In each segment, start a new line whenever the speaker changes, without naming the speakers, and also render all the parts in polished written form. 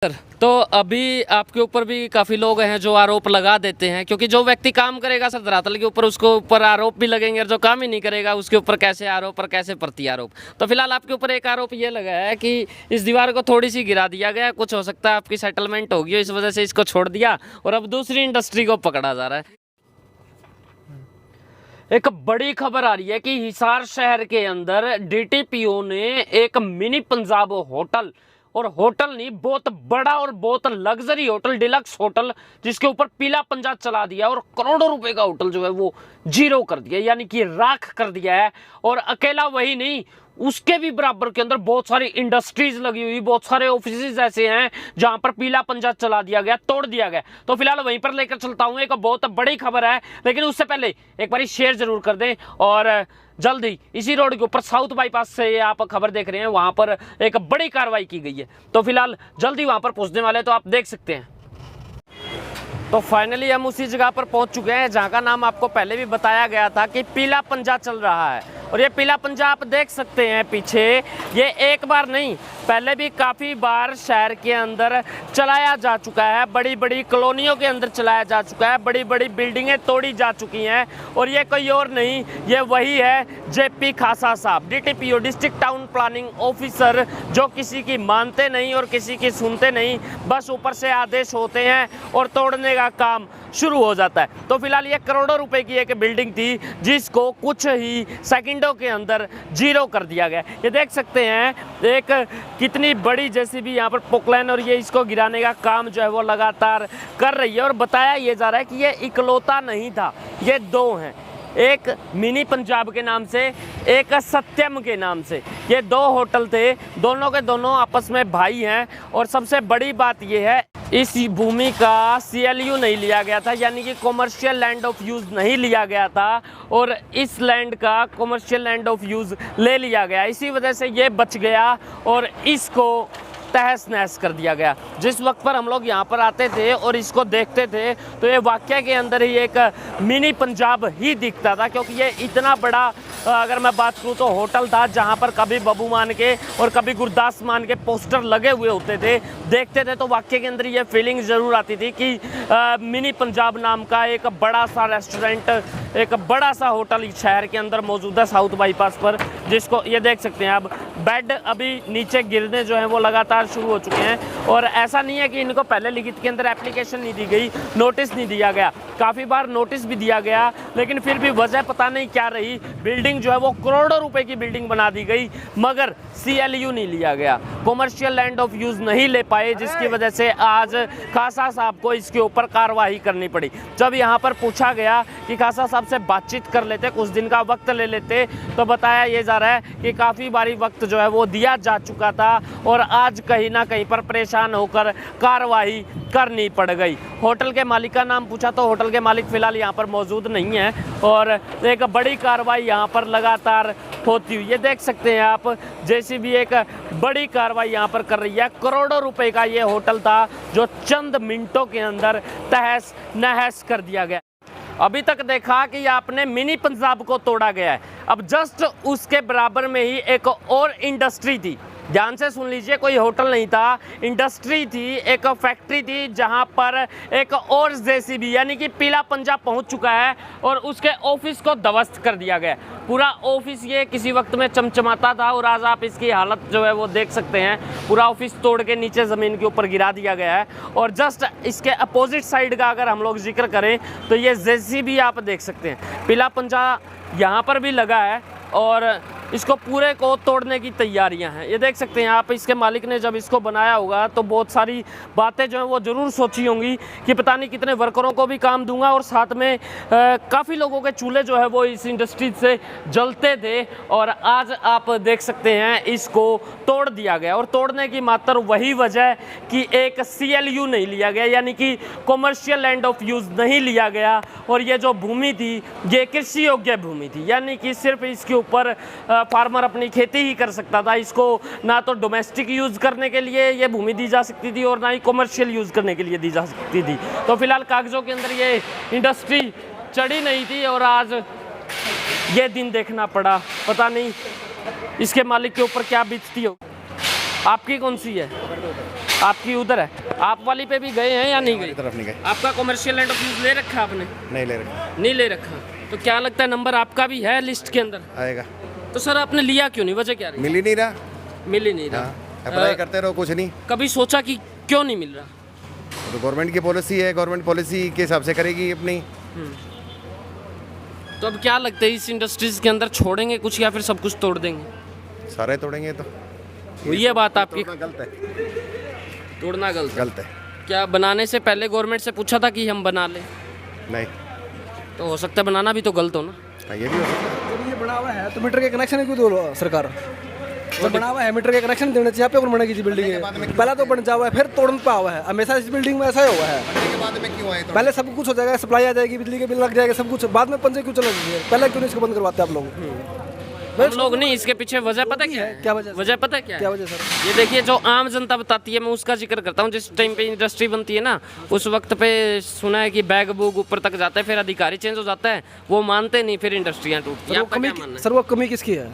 Sir, तो अभी आपके ऊपर भी काफ़ी लोग हैं जो आरोप लगा देते हैं, क्योंकि जो व्यक्ति काम करेगा सर धरातल के ऊपर उसको ऊपर आरोप भी लगेंगे और जो काम ही नहीं करेगा उसके ऊपर कैसे आरोप और कैसे प्रति आरोप। तो फिलहाल आपके ऊपर एक आरोप ये लगा है कि इस दीवार को थोड़ी सी गिरा दिया गया, कुछ हो सकता है आपकी सेटलमेंट होगी इस वजह से इसको छोड़ दिया और अब दूसरी इंडस्ट्री को पकड़ा जा रहा है। एक बड़ी खबर आ रही है कि हिसार शहर के अंदर डीटीपीओ ने एक मिनी पंजाब होटल, और होटल नहीं बहुत बड़ा और बहुत लग्जरी होटल, डिलक्स होटल, जिसके ऊपर पीला पंजा चला दिया और करोड़ों रुपए का होटल जो है वो जीरो कर दिया, यानी कि राख कर दिया है। और अकेला वही नहीं, उसके भी बराबर के अंदर बहुत सारी इंडस्ट्रीज लगी हुई, बहुत सारे ऑफिसेज ऐसे हैं जहां पर पीला पंजा चला दिया गया, तोड़ दिया गया। तो फिलहाल वहीं पर लेकर चलता हूं, एक बहुत बड़ी खबर है, लेकिन उससे पहले एक बार शेयर जरूर कर दें। और जल्द ही इसी रोड के ऊपर साउथ बाईपास से आप खबर देख रहे हैं, वहां पर एक बड़ी कार्रवाई की गई है। तो फिलहाल जल्द ही वहां पर पहुंचने वाले, तो आप देख सकते हैं। तो फाइनली हम उसी जगह पर पहुंच चुके हैं जहां का नाम आपको पहले भी बताया गया था कि पीला पंजा चल रहा है। और ये पीला पंजा आप देख सकते हैं पीछे, ये एक बार नहीं पहले भी काफ़ी बार शहर के अंदर चलाया जा चुका है, बड़ी बड़ी कॉलोनियों के अंदर चलाया जा चुका है, बड़ी बड़ी बिल्डिंगें तोड़ी जा चुकी हैं। और ये कोई और नहीं, ये वही है जेपी खासा साहब, डीटीपीओ, डिस्ट्रिक्ट टाउन प्लानिंग ऑफिसर, जो किसी की मानते नहीं और किसी की सुनते नहीं, बस ऊपर से आदेश होते हैं और तोड़ने का काम शुरू हो जाता है। तो फिलहाल ये करोड़ों रुपए की एक बिल्डिंग थी जिसको कुछ ही सेकंडों के अंदर जीरो कर दिया गया। ये देख सकते हैं एक कितनी बड़ी जेसीबी यहाँ पर पोकलैन, और ये इसको गिराने का काम जो है वो लगातार कर रही है। और बताया ये जा रहा है कि ये इकलौता नहीं था, ये दो हैं, एक मिनी पंजाब के नाम से, एक सत्यम के नाम से। ये दो होटल थे, दोनों के दोनों आपस में भाई हैं। और सबसे बड़ी बात ये है, इस भूमि का CLU नहीं लिया गया था, यानी कि कॉमर्शियल लैंड ऑफ यूज़ नहीं लिया गया था, और इस लैंड का कॉमर्शियल लैंड ऑफ यूज़ ले लिया गया। इसी वजह से ये बच गया और इसको तहस नहस कर दिया गया। जिस वक्त पर हम लोग यहाँ पर आते थे और इसको देखते थे तो ये वाकया के अंदर ही एक मिनी पंजाब ही दिखता था, क्योंकि ये इतना बड़ा, अगर मैं बात करूँ तो होटल था जहाँ पर कभी बब्बू मान के और कभी गुरदास मान के पोस्टर लगे हुए होते थे। देखते थे तो वाकया के अंदर ये फीलिंग ज़रूर आती थी कि मिनी पंजाब नाम का एक बड़ा सा रेस्टोरेंट, एक बड़ा सा होटल शहर के अंदर मौजूद है साउथ बाईपास पर, जिसको ये देख सकते हैं आप। बेड अभी नीचे गिरने जो है वो लगातार शुरू हो चुके हैं। और ऐसा नहीं है कि इनको पहले लिखित के अंदर एप्लीकेशन नहीं दी गई, नोटिस नहीं दिया गया, काफ़ी बार नोटिस भी दिया गया, लेकिन फिर भी वजह पता नहीं क्या रही, बिल्डिंग जो है वो करोड़ों रुपए की बिल्डिंग बना दी गई, मगर CLU नहीं लिया गया, कॉमर्शियल लैंड ऑफ यूज़ नहीं ले पाए, जिसकी वजह से आज खासा साहब को इसके ऊपर कार्रवाई करनी पड़ी। जब यहाँ पर पूछा गया कि खासा साहब से बातचीत कर लेते, कुछ दिन का वक्त ले लेते, तो बताया ये जा रहा है कि काफ़ी बारी वक्त जो है वो दिया जा चुका था और आज कहीं ना कहीं पर परेशान होकर कार्रवाई करनी पड़ गई। होटल के मालिक का नाम पूछा तो होटल के मालिक फिलहाल यहाँ पर मौजूद नहीं है, और एक बड़ी कार्रवाई यहाँ पर लगातार होती हुई ये देख सकते हैं आप। JCB एक बड़ी कार्रवाई यहाँ पर कर रही है। करोड़ों रुपए का ये होटल था जो चंद मिनटों के अंदर तहस नहस कर दिया गया। अभी तक देखा कि आपने मिनी पंजाब को तोड़ा गया है, अब जस्ट उसके बराबर में ही एक और इंडस्ट्री थी, ध्यान से सुन लीजिए, कोई होटल नहीं था, इंडस्ट्री थी, एक फैक्ट्री थी जहां पर एक और JCB यानी कि पीला पंजा पहुंच चुका है और उसके ऑफिस को ध्वस्त कर दिया गया। पूरा ऑफिस ये किसी वक्त में चमचमाता था और आज आप इसकी हालत जो है वो देख सकते हैं, पूरा ऑफिस तोड़ के नीचे ज़मीन के ऊपर गिरा दिया गया है। और जस्ट इसके अपोजिट साइड का अगर हम लोग जिक्र करें तो ये JCB आप देख सकते हैं, पीला पंजा यहाँ पर भी लगा है और इसको पूरे को तोड़ने की तैयारियां हैं। ये देख सकते हैं आप, इसके मालिक ने जब इसको बनाया होगा तो बहुत सारी बातें जो हैं वो ज़रूर सोची होंगी कि पता नहीं कितने वर्करों को भी काम दूंगा, और साथ में काफ़ी लोगों के चूल्हे जो है वो इस इंडस्ट्री से जलते थे। और आज आप देख सकते हैं इसको तोड़ दिया गया, और तोड़ने की मात्र वही वजह कि एक CLU नहीं लिया गया, यानी कि कॉमर्शियल लैंड ऑफ यूज़ नहीं लिया गया। और ये जो भूमि थी ये कृषि योग्य भूमि थी, यानी कि सिर्फ इसके ऊपर फार्मर अपनी खेती ही कर सकता था। इसको ना तो डोमेस्टिक यूज़ करने के लिए ये भूमि दी जा सकती थी और ना ही कॉमर्शियल यूज़ करने के लिए दी जा सकती थी। तो फिलहाल कागज़ों के अंदर ये इंडस्ट्री चढ़ी नहीं थी और आज ये दिन देखना पड़ा। पता नहीं इसके मालिक के ऊपर क्या बीतती हो। आपकी कौन सी है? आपकी उधर है। आप वाली पे भी गए हैं या नहीं गए?
तरफ नहीं गए।
आपका कॉमर्शियल लैंड ऑफ यूज ले रखा आपने?
नहीं ले रहे।
नहीं ले रखा। तो क्या लगता है नंबर आपका भी है लिस्ट के अंदर?
आएगा।
तो सर आपने लिया क्यों नहीं? वजह क्या रही?
मिल ही नहीं रहा।
मिल ही नहीं रहा।
अप्लाई करते रहो, कुछ नहीं।
कभी सोचा कि क्यों नहीं मिल रहा?
तो गवर्नमेंट की पॉलिसी है, गवर्नमेंट पॉलिसी के हिसाब से करेगी अपनी।
तो अब क्या लगता है इस इंडस्ट्रीज के अंदर छोड़ेंगे कुछ या फिर सब कुछ तोड़ देंगे?
सारे तोड़ेंगे तो
ये बात आपकी
तोड़ना गलत है।
तोड़ना
गलत है।
क्या बनाने से पहले गवर्नमेंट से पूछा था कि हम बना लें?
नहीं।
तो हो सकता है बनाना भी तो गलत हो ना।
ये भी हो सकता है।
जब ये बना हुआ है तो मीटर के कनेक्शन क्यों दो सरकार? जब बना हुआ है मीटर के कनेक्शन देना चाहिए। पे बनेगी जी बिल्डिंग पहले तो बन जा हुआ है फिर तोड़न पा हुआ है। हमेशा इस बिल्डिंग में ऐसा ही हुआ है।
बनने के बाद में क्यों आए?
पहले सब कुछ हो जाएगा, सप्लाई आ जाएगी, बिजली के बिल लग जाएगा, सब कुछ। बाद में पंचे क्यों चला जाएगा? पहले क्यों नहीं इसको बंद करवाते आप लोग?
हम लोग नहीं, इसके पीछे वजह पता क्या है?
क्या वजह?
वजह पता है क्या?
क्या वजह सर?
ये देखिए जो आम जनता बताती है मैं उसका जिक्र करता हूँ। जिस टाइम पे इंडस्ट्री बनती है ना उस वक्त पे सुना है कि बैग बुग ऊपर तक जाता है, फिर अधिकारी चेंज हो जाता है, वो मानते नहीं, फिर इंडस्ट्रियाँ टूटती हैं। आपका क्या मानना है?
सर वो कमी किसकी है?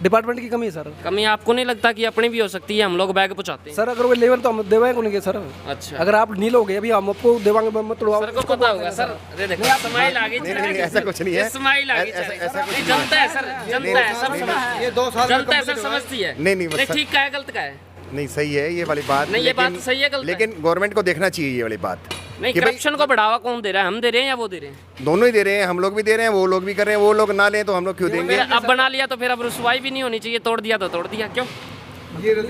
डिपार्टमेंट की कमी है सर।
कमी आपको नहीं लगता कि अपनी भी हो सकती है? हम लोग बैग पहुँचाते हैं
सर अगर वो लेवल तो हम देवाएंगे को नहीं सर।
अच्छा।
अगर आप नहीं लोगे अभी हम आपको देवांगे मत तोड़वाओ।
सर को पता होगा सर। अरे देखो स्माइल आ गई।
नहीं, ऐसा कुछ नहीं है।
स्माइल आ गई।
ऐसा कुछ नहीं है।
जनता है सर, जनता है, सब समझ।
ये 2 साल
जनता है सर, समझती है।
नहीं,
ठीक का है गलत का है?
नहीं सही है ये वाली बात।
नहीं, ये बात सही है, गलत है?
लेकिन गवर्नमेंट को देखना चाहिए ये वाली बात।
नहीं,
कि भाई
करप्शन को बढ़ावा कौन दे रहा है? हम दे रहे हैं या वो दे रहे हैं?
दोनों ही दे रहे हैं, हम लोग भी दे रहे हैं, वो लोग भी कर रहे हैं। वो लोग ना लें तो हम लोग क्यों देंगे?
फिर अब बना लिया तो फिर अब रुसवाई भी नहीं होनी चाहिए। तोड़ दिया तो तोड़ दिया, क्यों?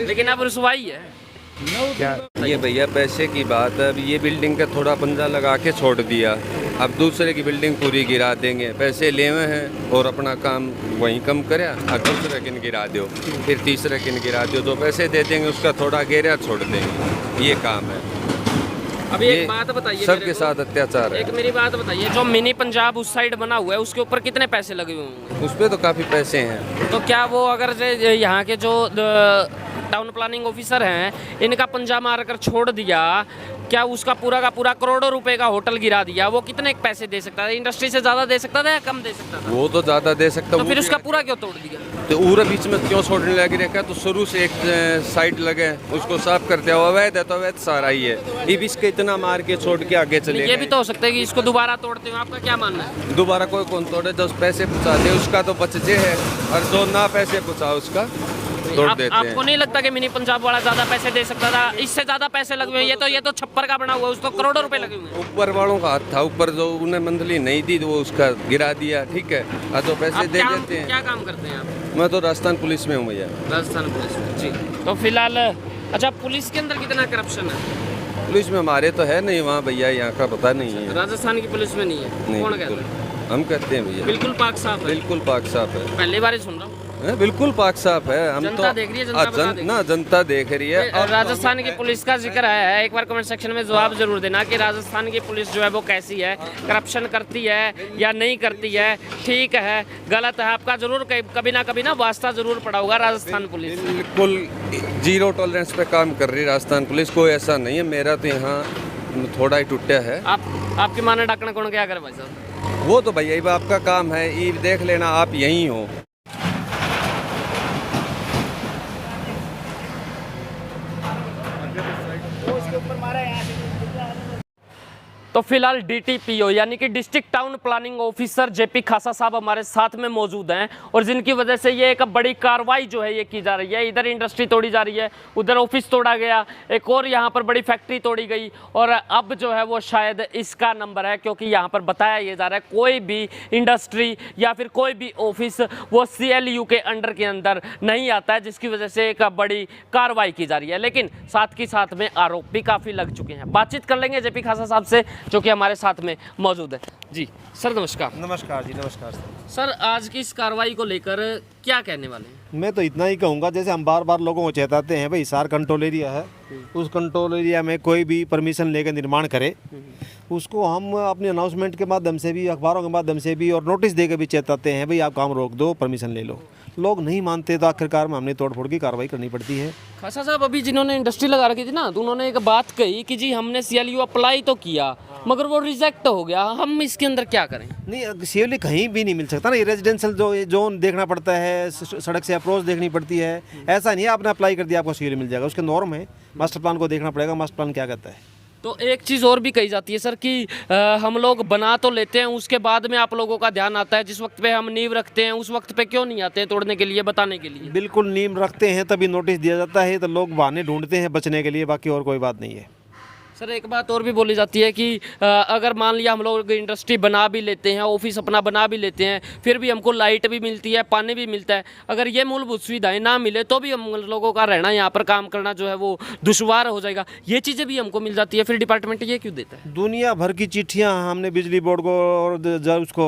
लेकिन अब रुसवाई है।
क्या?
ये भैया पैसे की बात है। अब ये बिल्डिंग का थोड़ा पंजा लगा के छोड़ दिया, अब दूसरे की बिल्डिंग पूरी गिरा देंगे। पैसे ले हुए हैं और अपना काम वहीं कम करे, और दूसरे किन गिरा दो, फिर तीसरे किन गिरा दो। जो पैसे दे देंगे उसका थोड़ा घेरा छोड़ देंगे, ये काम है।
अभी
ये
एक बात बताइए
सबके
मेरे को।
साथ अत्याचार है।
एक मेरी बात बताइए, जो मिनी पंजाब उस साइड बना हुआ है उसके ऊपर कितने पैसे लगे हुए होंगे?
उस पर तो काफ़ी पैसे हैं।
तो क्या वो अगर यहाँ के जो टाउन प्लानिंग ऑफिसर हैं इनका पंजा मार कर छोड़ दिया, क्या उसका पूरा का पूरा करोड़ों रुपए का होटल गिरा दिया, वो कितने पैसे दे सकता था? इंडस्ट्री से ज़्यादा दे सकता था या कम दे सकता था?
वो तो ज़्यादा दे सकता।
तो फिर उसका पूरा क्यों तोड़ दिया?
तो पूरा बीच में क्यों छोड़ने लगे रखा? तो शुरू से एक साइड लगे, उसको साफ कर दिया। अवैध है तो अवैध सारा ही है। अब इसके इतना मार के छोड़ के आगे चले
ये भी तो हो सकता है कि इसको दोबारा तोड़ते हो। आपका क्या मानना है?
दोबारा कोई कौन तोड़े? जो पैसे पहुँचा दे उसका तो बचजे है, और जो ना पैसे पहुँचा उसका तोड़ देते हैं।
आपको नहीं लगता कि मिनी पंजाब वाला ज्यादा पैसे दे सकता था? इससे ज्यादा पैसे लगे हुए हैं। ये तो छप्पर का बना हुआ है, उसको करोड़ों रुपए लगे हुए हैं।
ऊपर वालों का हाथ था, ऊपर जो उन्हें मंथली नहीं दी तो वो उसका गिरा दिया, ठीक है। और जो पैसे
आप
दे देते हैं।
क्या काम करते हैं आप?
मैं तो राजस्थान पुलिस में हूँ भैया।
राजस्थान पुलिस में जी। तो फिलहाल अच्छा, पुलिस के अंदर कितना करप्शन है?
पुलिस में हमारे तो है नहीं वहाँ भैया, यहाँ का पता नहीं है।
राजस्थान की पुलिस में नहीं है?
नहीं,
कौन
बिल्कुल।
कहता है?
हम कहते हैं भैया
बिल्कुल पाक साफ है।
बिल्कुल पाक साफ है।
पहली बार ही सुन रहा हूँ।
बिल्कुल पाक साफ है। हम
जनता
तो
देख रही है, जनता बता देगी।
ना जनता देख रही है।
और राजस्थान की पुलिस का जिक्र है, एक बार कमेंट सेक्शन में जवाब जरूर देना कि राजस्थान की पुलिस जो है वो कैसी है, करप्शन करती है या नहीं करती है, ठीक है गलत है। आपका जरूर कभी ना वास्ता जरूर पड़ा होगा राजस्थान पुलिस।
बिल्कुल 0 टॉलरेंस पे काम कर रही है राजस्थान पुलिस। कोई ऐसा नहीं है। मेरा तो यहाँ थोड़ा ही टूटा है।
आपकी माने डाकना कौन क्या करे भाई साहब?
वो तो भैया ये आपका काम है, ये देख लेना आप यहीं हो।
तो फिलहाल डीटीपीओ यानी कि district town planning officer JP खासा साहब हमारे साथ में मौजूद हैं, और जिनकी वजह से ये एक बड़ी कार्रवाई जो है ये की जा रही है। इधर इंडस्ट्री तोड़ी जा रही है, उधर ऑफिस तोड़ा गया, एक और यहाँ पर बड़ी फैक्ट्री तोड़ी गई, और अब जो है वो शायद इसका नंबर है, क्योंकि यहाँ पर बताया ये जा रहा है कोई भी इंडस्ट्री या फिर कोई भी ऑफिस वो CLU के अंडर के अंदर नहीं आता है, जिसकी वजह से एक बड़ी कार्रवाई की जा रही है। लेकिन साथ ही साथ में आरोप भी काफ़ी लग चुके हैं। बातचीत कर लेंगे जेपी खासा साहब से जो कि हमारे साथ में मौजूद है। जी सर नमस्कार।
नमस्कार जी, नमस्कार
सर, आज की इस कार्रवाई को लेकर क्या कहने वाले हैं?
मैं तो इतना ही कहूँगा, जैसे हम बार बार लोगों को चेताते हैं भाई हिसार कंट्रोल एरिया है, उस कंट्रोल एरिया में कोई भी परमिशन लेकर निर्माण करे, उसको हम अपने अनाउंसमेंट के माध्यम से भी, अखबारों के माध्यम से भी और नोटिस देकर भी चेताते हैं, भाई आप काम रोक दो, परमिशन ले लो। लोग नहीं मानते तो आखिरकार में हमने तोड़फोड़ की कार्रवाई करनी पड़ती है।
खासा साहब, अभी जिन्होंने इंडस्ट्री लगा रखी थी ना, तो उन्होंने एक बात कही कि जी हमने CLU अप्लाई तो किया मगर वो रिजेक्ट हो गया, हम इसके अंदर क्या करें?
नहीं, सीओली कहीं भी नहीं मिल सकता ना, ये रेजिडेंशियल जो जोन देखना पड़ता है, सड़क से अप्रोच देखनी पड़ती है। ऐसा नहीं है आपने अप्लाई कर दिया आपको सीओली मिल जाएगा, उसके नॉर्म है, मास्टर प्लान को देखना पड़ेगा, मास्टर प्लान क्या कहता है।
तो एक चीज़ और भी कही जाती है सर कि हम लोग बना तो लेते हैं, उसके बाद में आप लोगों का ध्यान आता है, जिस वक्त पे हम नींव रखते हैं उस वक्त पे क्यों नहीं आते हैं तोड़ने के लिए, बताने के लिए?
बिल्कुल, नींव रखते हैं तभी नोटिस दिया जाता है, तो लोग बहाने ढूंढते हैं बचने के लिए, बाकी और कोई बात नहीं है।
सर एक बात और भी बोली जाती है कि अगर मान लिया हम लोग इंडस्ट्री बना भी लेते हैं, ऑफिस अपना बना भी लेते हैं, फिर भी हमको लाइट भी मिलती है, पानी भी मिलता है, अगर ये मूलभूत सुविधाएं ना मिले तो भी हम लोगों का रहना, यहाँ पर काम करना जो है वो दुश्वार हो जाएगा। ये चीज़ें भी हमको मिल जाती है, फिर डिपार्टमेंट ये क्यों देता है?
दुनिया भर की चिट्ठियाँ हमने बिजली बोर्ड को और उसको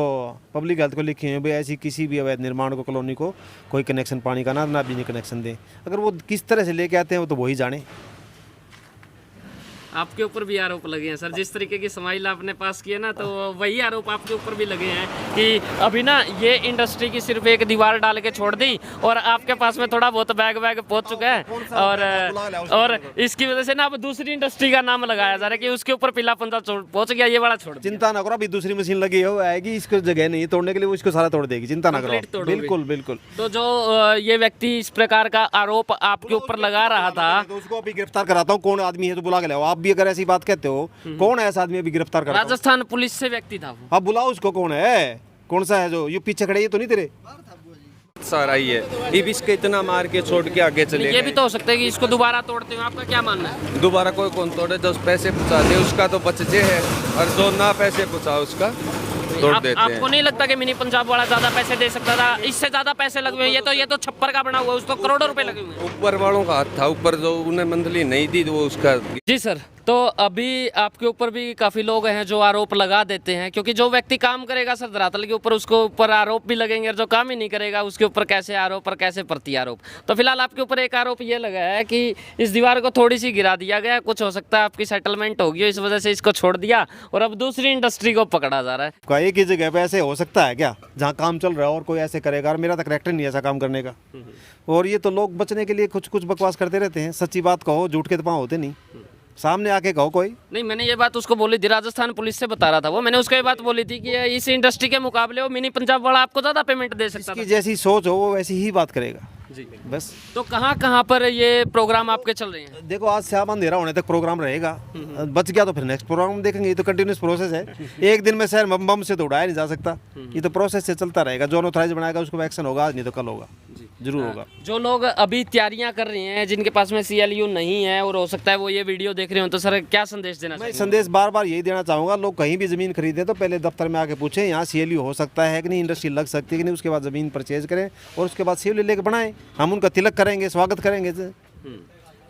पब्लिक हेल्थ को लिखी हैं, भाई ऐसी किसी भी अवैध निर्माण को, कॉलोनी को कोई कनेक्शन पानी का ना बिजली कनेक्शन दें। अगर वो किस तरह से लेके आते हैं वो तो वही जाने।
आपके ऊपर भी आरोप लगे हैं सर, जिस तरीके की समाइल आपने पास किया ना, तो वही आरोप आपके ऊपर भी लगे हैं कि अभी ना ये इंडस्ट्री की सिर्फ एक दीवार डाल के छोड़ दी और आपके पास में थोड़ा बहुत बैग पहुंच चुका है, और इसकी वजह से ना अब दूसरी इंडस्ट्री का नाम लगाया जा रहा है कि उसके ऊपर पीला पंजा पहुंच गया, ये वाला छोड़ दिया।
चिंता ना करो, अभी दूसरी मशीन लगी है, वो आएगी, इसको जगह नहीं तोड़ने के लिए, वो इसको सारा तोड़ देगी, चिंता ना करो। बिल्कुल बिल्कुल।
तो जो ये व्यक्ति इस प्रकार का आरोप आपके ऊपर लगा रहा था,
तो उसको अभी गिरफ्तार कराता हूँ, कौन आदमी है तो बुला के लाओ। आप भी अगर ऐसी बात कहते हो, कौन है ऐसा आदमी अभी गिरफ्तार कर?
राजस्थान पुलिस से व्यक्ति था वो।
अब बुलाओ उसको, कौन है, कौन सा है जो ये पीछे खड़े, ये तो नहीं तेरे
सारा ही है, ये भी इसके इतना मार के छोड़ के आगे चले।
ये भी तो हो सकता है कि इसको दोबारा तोड़ते हो, आपका क्या मानना है?
दोबारा कोई कौन तोड़े, जो पैसे पहुँचा दे उसका तो बचते है, और जो ना पैसे पहुँचा उसका तोड़ देते हैं।
आपको नहीं लगता कि मिनी पंजाब वाला ज्यादा पैसे दे सकता था? इससे ज्यादा पैसे लगे हुए हैं, ये तो छप्पर का बना हुआ है, उसको करोड़ों रुपए लगे हुए हैं।
ऊपर वालों का हाथ था, ऊपर जो उन्हें मंथली नहीं दी वो उसका।
जी सर, तो अभी आपके ऊपर भी काफ़ी लोग हैं जो आरोप लगा देते हैं, क्योंकि जो व्यक्ति काम करेगा सर धरातल के ऊपर, उसको ऊपर आरोप भी लगेंगे, और जो काम ही नहीं करेगा उसके ऊपर कैसे आरोप और कैसे प्रति आरोप। तो फिलहाल आपके ऊपर एक आरोप ये लगा है कि इस दीवार को थोड़ी सी गिरा दिया गया, कुछ हो सकता है आपकी सेटलमेंट होगी, इस वजह से इसको छोड़ दिया और अब दूसरी इंडस्ट्री को पकड़ा जा रहा है।
एक ही जगह पे ऐसे हो सकता है क्या, जहाँ काम चल रहा है और कोई ऐसे करेगा? और मेरा तो करेक्टर नहीं ऐसा काम करने का। और ये तो लोग बचने के लिए कुछ बकवास करते रहते हैं। सच्ची बात कहो, झूठ के तो पाँव होते नहीं, सामने आके कहो कोई।
नहीं, मैंने ये बात उसको बोली थी, राजस्थान पुलिस से बता रहा था वो, मैंने उसको ये बात बोली थी कि इस इंडस्ट्री के मुकाबले वो मिनी पंजाब वाला आपको ज़्यादा पेमेंट दे सकता था।
जैसी सोच हो वो वैसी ही बात करेगा
जी
बस।
तो कहाँ पर ये प्रोग्राम आपके चल रहे हैं?
देखो, आज शाम अंधेरा होने तक प्रोग्राम रहेगा, बच गया तो फिर नेक्स्ट प्रोग्राम देखेंगे। ये तो कंटिन्यूस प्रोसेस है, एक दिन में शहर बम से तो उड़ाया नहीं जा सकता, ये तो प्रोसेस से चलता रहेगा। जो ऑथराइज बनाएगा उसको एक्शन होगा, आज नहीं तो कल होगा, जरूर होगा।
जो लोग अभी तैयारियां कर रहे हैं, जिनके पास में CLU नहीं है और हो सकता है वो ये वीडियो देख रहे हो, तो सर क्या संदेश देना
मैं
चाहिए?
संदेश बार बार यही देना चाहूँगा, लोग कहीं भी ज़मीन खरीदें तो पहले दफ्तर में आके पूछें यहाँ CLU हो सकता है कि नहीं, इंडस्ट्री लग सकती है कि नहीं, उसके बाद ज़मीन परचेज करें और उसके बाद CLU लेके बनाएं। हम उनका तिलक करेंगे, स्वागत करेंगे।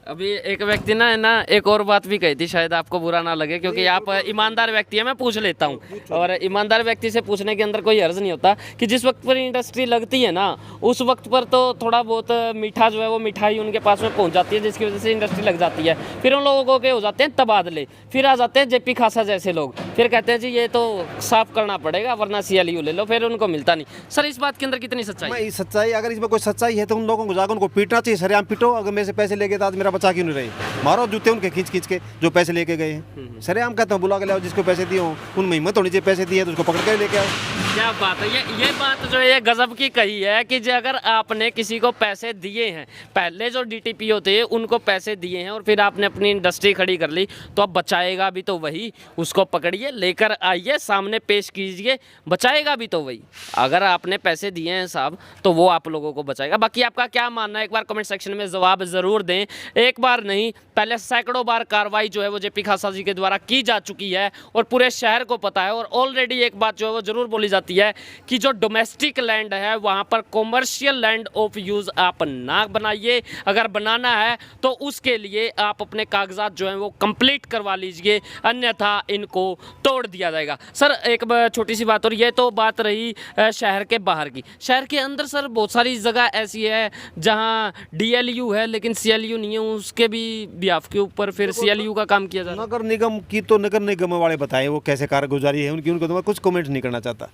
अभी एक व्यक्ति ना एक और बात भी कही थी, शायद आपको बुरा ना लगे, क्योंकि आप ईमानदार व्यक्ति है, मैं पूछ लेता हूँ, और ईमानदार व्यक्ति से पूछने के अंदर कोई हर्ज नहीं होता कि जिस वक्त पर इंडस्ट्री लगती है ना, उस वक्त पर तो थोड़ा बहुत मीठा जो है वो मिठाई उनके पास में पहुँच जाती है, जिसकी वजह से इंडस्ट्री लग जाती है। फिर उन लोगों के हो जाते हैं तबादले, फिर आ जाते हैं JP खासा जैसे लोग, फिर कहते हैं जी ये तो साफ करना पड़ेगा वरना CLU ले लो, फिर उनको मिलता नहीं। सर इस बात के अंदर कितनी सच्चाई?
सच्चाई, अगर इसमें कोई सच्चाई है तो उन लोगों को जाकर उनको पीटना चाहिए, सरेआम पीटो। अगर मेरे से पैसे लेके तो आज मेरा बचा क्यों नहीं रही, मारो जूते उनके खींच के जो पैसे लेके गए हैं। सरेआम कहता हूँ, बुला के लाओ जिसको पैसे दिए हो, उनमें हिम्मत होनी चाहिए, पैसे दिए तो उसको पकड़ कर लेके आओ।
क्या बात है, ये बात जो है गजब की कही है कि अगर आपने किसी को पैसे दिए हैं, पहले जो DTPO थे उनको पैसे दिए हैं और फिर आपने अपनी इंडस्ट्री खड़ी कर ली, तो अब बचाएगा भी तो वही, उसको पकड़िए, लेकर आइए, सामने पेश कीजिए, बचाएगा भी तो वही। अगर आपने पैसे दिए हैं साहब तो वो आप लोगों को बचाएगा। बाकी आपका क्या मानना है, एक बार कमेंट सेक्शन में जवाब ज़रूर दें। एक बार नहीं, पहले सैकड़ों बार कार्रवाई जो है वो JP खासा जी के द्वारा की जा चुकी है और पूरे शहर को पता है। और ऑलरेडी एक बात जो है वो ज़रूर बोली जाती है कि जो डोमेस्टिक लैंड है वहाँ पर कॉमर्शियल लैंड ऑफ यूज़ आप ना बनाइए, अगर बनाना है तो उसके लिए आप अपने कागजात जो हैं वो कंप्लीट करवा लीजिए, अन्यथा इनको तोड़ दिया जाएगा। सर एक छोटी सी बात, और ये तो बात रही शहर के बाहर की। शहर के अंदर सर बहुत सारी जगह ऐसी है जहाँ DLU है लेकिन CLU नहीं है, उसके भी बिहाफ के ऊपर फिर CLU का काम किया जा रहा है।
नगर निगम की तो नगर निगम वाले बताए वो कैसे कारगुजारी है उनकी, उनको तो मैं कुछ कमेंट नहीं करना चाहता।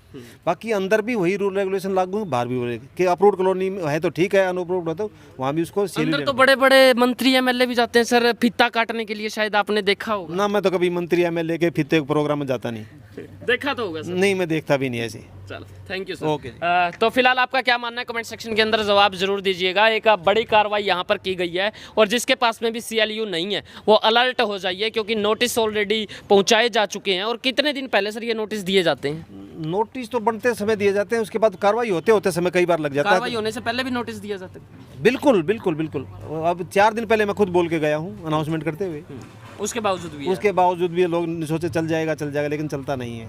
बाकी अंदर भी वही रूल रेगुलेशन लागू है, बाहर भी वही कि अप्रूव्ड कॉलोनी में है तो ठीक है, अनअप्रूव्ड है तो वहाँ भी उसको
अंदर तो बड़े बड़े मंत्री MLA भी जाते हैं सर फीता काटने के लिए, शायद आपने देखा होगा।
ना, मैं तो कभी मंत्री MLA के फीते प्रोग्राम में जाता नहीं।
देखा तो होगा सर।
नहीं, मैं देखता भी नहीं ऐसे।
चलो थैंक यू सर।
ओके।
तो फिलहाल आपका क्या मानना है कमेंट सेक्शन के अंदर जवाब जरूर दीजिएगा। एक बड़ी कार्रवाई यहाँ पर की गई है और जिसके पास में भी CLU नहीं है वो अलर्ट हो जाइए, क्योंकि नोटिस ऑलरेडी पहुँचाए जा चुके हैं। और कितने दिन पहले सर ये नोटिस दिए जाते हैं?
नोटिस तो बनते समय दिए जाते हैं, उसके बाद कार्रवाई होते होते समय कई बार लग जाता
कार्रवाई
है।
होने से पहले भी नोटिस दिया जाता है?
बिल्कुल बिल्कुल बिल्कुल। अब 4 दिन पहले मैं खुद बोल के गया हूँ अनाउंसमेंट करते हुए।
उसके बावजूद भी
उसके बावजूद भी लोग सोचे चल जाएगा, लेकिन चलता नहीं है।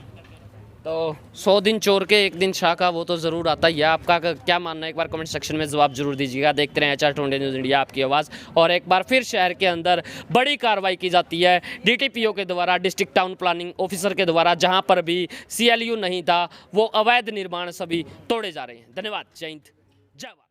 तो 100 दिन चोर के 1 दिन शाह का, वो तो ज़रूर आता ही है। आपका क्या मानना है एक बार कमेंट सेक्शन में जवाब जरूर दीजिएगा। देखते रहें HR टुडे न्यूज़ इंडिया, आपकी आवाज़। और एक बार फिर शहर के अंदर बड़ी कार्रवाई की जाती है DTPO के द्वारा, डिस्ट्रिक्ट टाउन प्लानिंग ऑफिसर के द्वारा, जहां पर भी CLU नहीं था वो अवैध निर्माण सभी तोड़े जा रहे हैं। धन्यवाद। जय हिंद, जय भारत।